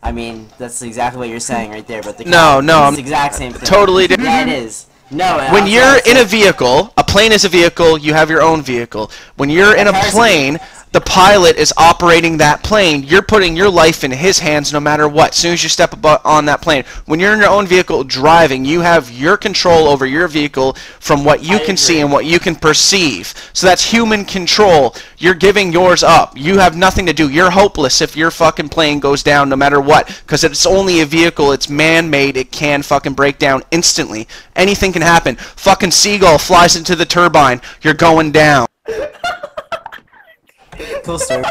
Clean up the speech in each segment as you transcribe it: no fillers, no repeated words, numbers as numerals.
I mean, that's exactly what you're saying right there, but the No, no, it's the exact same thing. Totally different. Yeah, it is. No, when you're in a vehicle, a plane is a vehicle, you have your own vehicle. When you're in a plane, the pilot is operating that plane. You're putting your life in his hands no matter what, as soon as you step on that plane. When you're in your own vehicle driving, you have your control over your vehicle from what you can see and what you can perceive. So that's human control. You're giving yours up. You have nothing to do. You're hopeless if your fucking plane goes down no matter what, because it's only a vehicle. It's man-made. It can fucking break down instantly. Anything can happen. Fucking seagull flies into the turbine. You're going down. Cool story.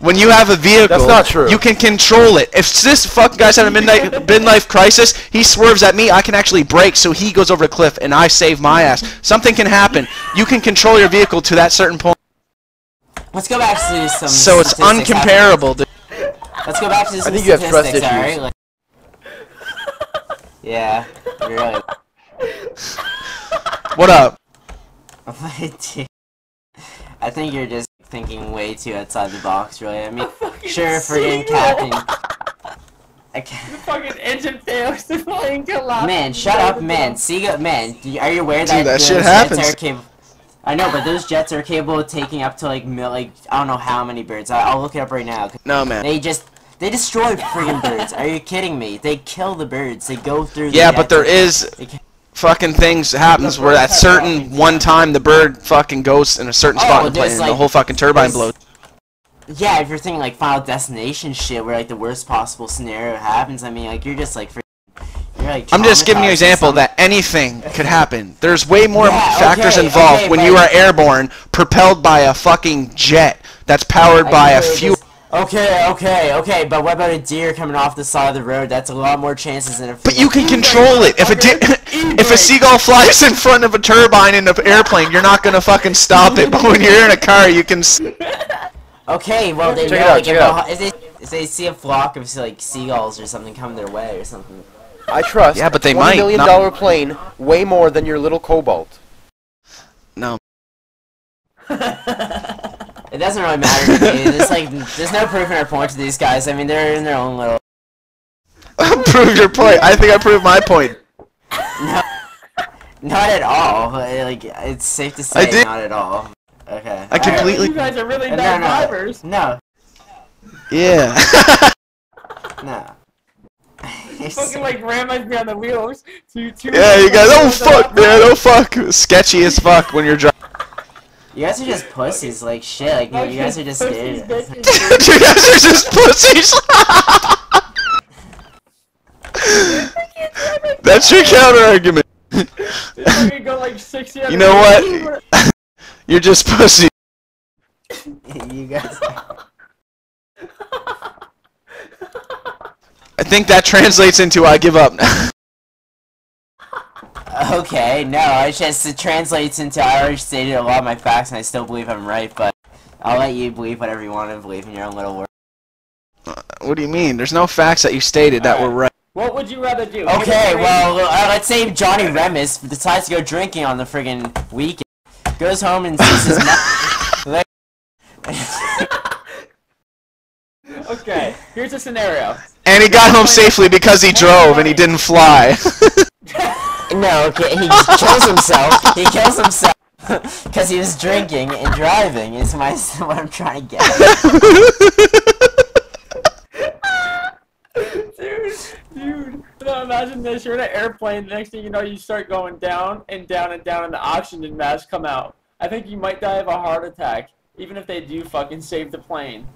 When you have a vehicle, that's not true. You can control it. If this fucking guy's having a midlife crisis, he swerves at me, I can actually brake, so he goes over the cliff, and I save my ass. Something can happen. You can control your vehicle to that certain point. Let's go back to some So it's uncomparable, dude. Let's go back to some I think you have trust statistics, issues. alright? Like, yeah, really. What up? I think you're just thinking way too outside the box, really. I mean, sure, friggin' captain. The fucking engine fails, the plane collapses. Man, shut up, man. Seagull, man. Are you aware that, Dude, that those shit jets happens. are capable? I know, but those jets are capable of taking up to like I don't know how many birds. I'll look it up right now. No, man. They destroy friggin' birds. Are you kidding me? They kill the birds. They go through. Yeah, but there is fucking things happens where at certain one time the bird fucking goes in a certain spot in the plane and the whole fucking turbine blows. Yeah, if you're thinking like Final Destination shit where like the worst possible scenario happens, I mean like you're just like I'm just giving you an example that anything could happen. There's way more factors okay, involved okay, when you are airborne, propelled by a fucking jet that's powered by a fuel. Okay, but what about a deer coming off the side of the road? That's a lot more chances than a... But you can control it. If a seagull flies in front of a turbine in an airplane, you're not gonna fucking stop it. But when you're in a car, you can... Okay, well they know, like, if they see a flock of like seagulls or something coming their way or something. I trust. Yeah, but they $1 might million plane way more than your little Cobalt. No. It doesn't really matter to me. There's no proof in our point to these guys. I mean, they're in their own little... Prove your point. I think I proved my point. No, not at all. Like, it's safe to say not at all. Okay. I completely... You guys are really bad drivers. No. Yeah. No. You fucking like ram me on the wheels. Yeah, you guys, oh fuck, man, oh fuck. Sketchy as fuck when you're driving. You guys are just pussies, like shit. Like, you guys are just scared. You guys are just pussies. That's your counter argument. Go like 60 you know what? You're just pussy. You guys. I think that translates into I give up now. Okay, no, it translates into I already stated a lot of my facts and I still believe I'm right, but I'll let you believe whatever you want to believe in your own little world. What do you mean? There's no facts that you stated that were right. What would you rather do? Okay, well, let's say Johnny Remus decides to go drinking on the friggin' weekend. Goes home and sees his mom. Okay, here's a scenario. And he got home safely because he drove and he didn't fly. No, okay, he just kills himself. He kills himself because he was drinking and driving. Is what I'm trying to get at. Dude, no, imagine this. You're in an airplane. The next thing you know, you start going down and down and down, and the oxygen masks come out. I think you might die of a heart attack, even if they do fucking save the plane.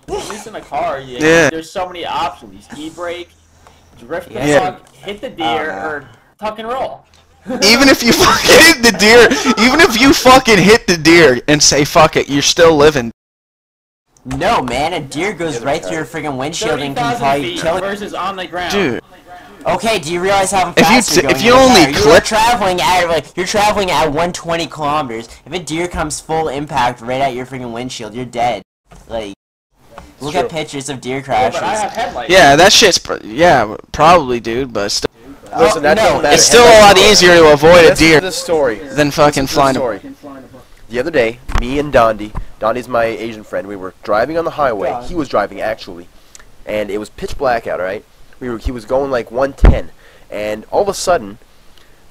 At least in a car, there's so many options. E-brake, drift the fuck, hit the deer, or tuck and roll. Even if you fucking hit the deer, and say fuck it, you're still living. No, man, a deer goes right through your friggin' windshield and can probably kill it. Versus on the ground. Dude. Okay, do you realize how fast you're going? If you only you're traveling at 120 kilometers. If a deer comes full impact right at your friggin' windshield, you're dead. Like, look at pictures of deer crashes. Yeah, but I have headlights. Yeah, that shit's probably, dude, but still. Listen, that doesn't matter. It's still a lot easier to avoid a deer than fucking flying. The other day, me and Dondi's my Asian friend, we were driving on the highway. He was driving, actually. and it was pitch black out. Right, he was going like 110, and all of a sudden,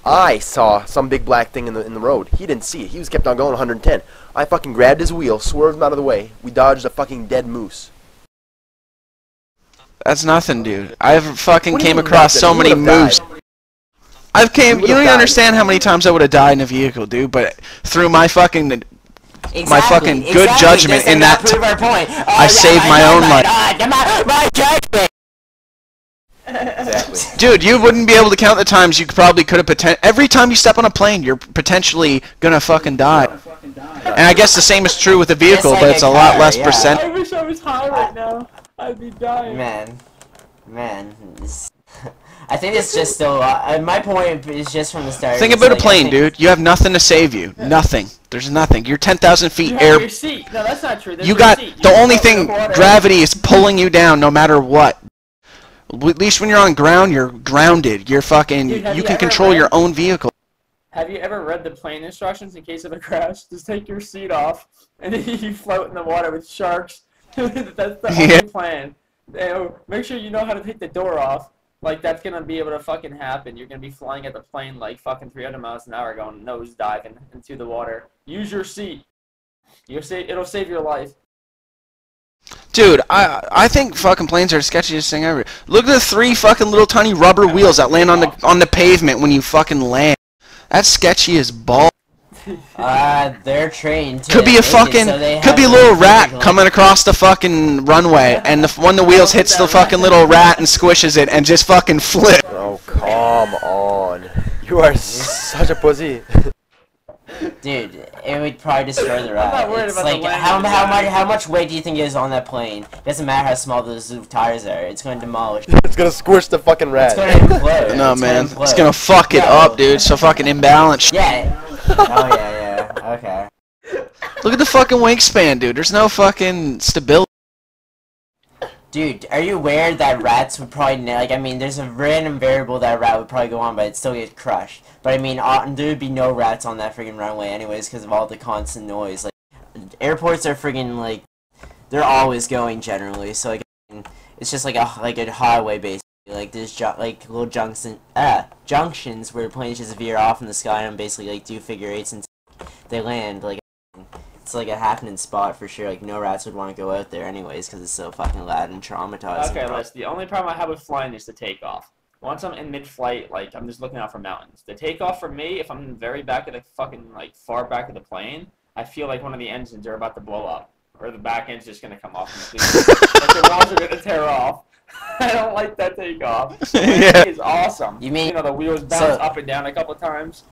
I saw some big black thing in the road. He didn't see it. He was kept on going 110. I fucking grabbed his wheel, swerved him out of the way. We dodged a fucking dead moose. That's nothing, dude. I've fucking What do you came mean across nothing? so You many would've died. moose. You don't even died. understand how many times I would have died in a vehicle, dude. But through my fucking fucking good judgment in that prove our point. Oh, I saved my own life. My judgment. Exactly. Dude, you wouldn't be able to count the times you probably could have every time you step on a plane, you're potentially gonna fucking die. And I guess the same is true with a vehicle, like but it's a a lot car, less yeah. percent. I wish I was high right now. I'd be dying. Man. I think it's just still. My point is just from the start. Think it's about like, a plane, dude. You have nothing to save you. Nothing. There's nothing. You're 10,000 feet You air. have your seat. No, that's not true. There's You your got seat. the You only float thing. in the water. Gravity is pulling you down, no matter what. At least when you're on ground, you're grounded. You're fucking. Dude, have You you can ever control read- your own vehicle. Have you ever read the plane instructions in case of a crash? Just take your seat off, and then you float in the water with sharks. That's the Yeah. only plan. Make sure you know how to take the door off. Like, that's gonna be able to fucking happen. You're gonna be flying at the plane like fucking 300 miles an hour going nose diving into the water. Use your seat. It'll save your life. Dude, I think fucking planes are the sketchiest thing ever. Look at the 3 fucking little tiny rubber wheels that land on the pavement when you fucking land. That's sketchy as ball. They're trained to Could be a make it, fucking, so they could be a have little rat physical- coming across the fucking runway, and when the wheels hits the fucking little rat and squishes it, and just fucking flip. Oh, come on. You are such a pussy. Dude, it would probably destroy the rat. not worried It's about the like landing design. how much weight do you think is on that plane? Doesn't matter how small those tires are. It's going to demolish. It's gonna squish the fucking rat. It's going to implode. No, It's man, Gonna it's implode. gonna fuck it up, dude. So fucking imbalanced. Yeah. Oh yeah. Okay. Look at the fucking wingspan, dude. There's no fucking stability. Dude, are you aware that rats would probably I mean, there's a random variable that a rat would probably go on, but it'd still get crushed. But I mean, there would be no rats on that friggin' runway anyways because of all the constant noise. Like, airports are friggin' like, they're always going generally. So like, it's just like a highway basically. Like there's like little junctions where planes just veer off in the sky and basically like do figure eights until they land. Like, it's like a happening spot for sure. Like, no rats would want to go out there anyways because it's so fucking loud and traumatizing. Okay, Les, the only problem I have with flying is the takeoff. Once I'm in mid-flight, like, I'm just looking out for mountains. The takeoff for me, if I'm in the very back of the fucking, like, far back of the plane, I feel like one of the engines are about to blow up. Or the back end's just gonna come off completely. Like, the walls are gonna tear off. I don't like that takeoff. Yeah. It's awesome. You mean- the wheels bounce up and down a couple times?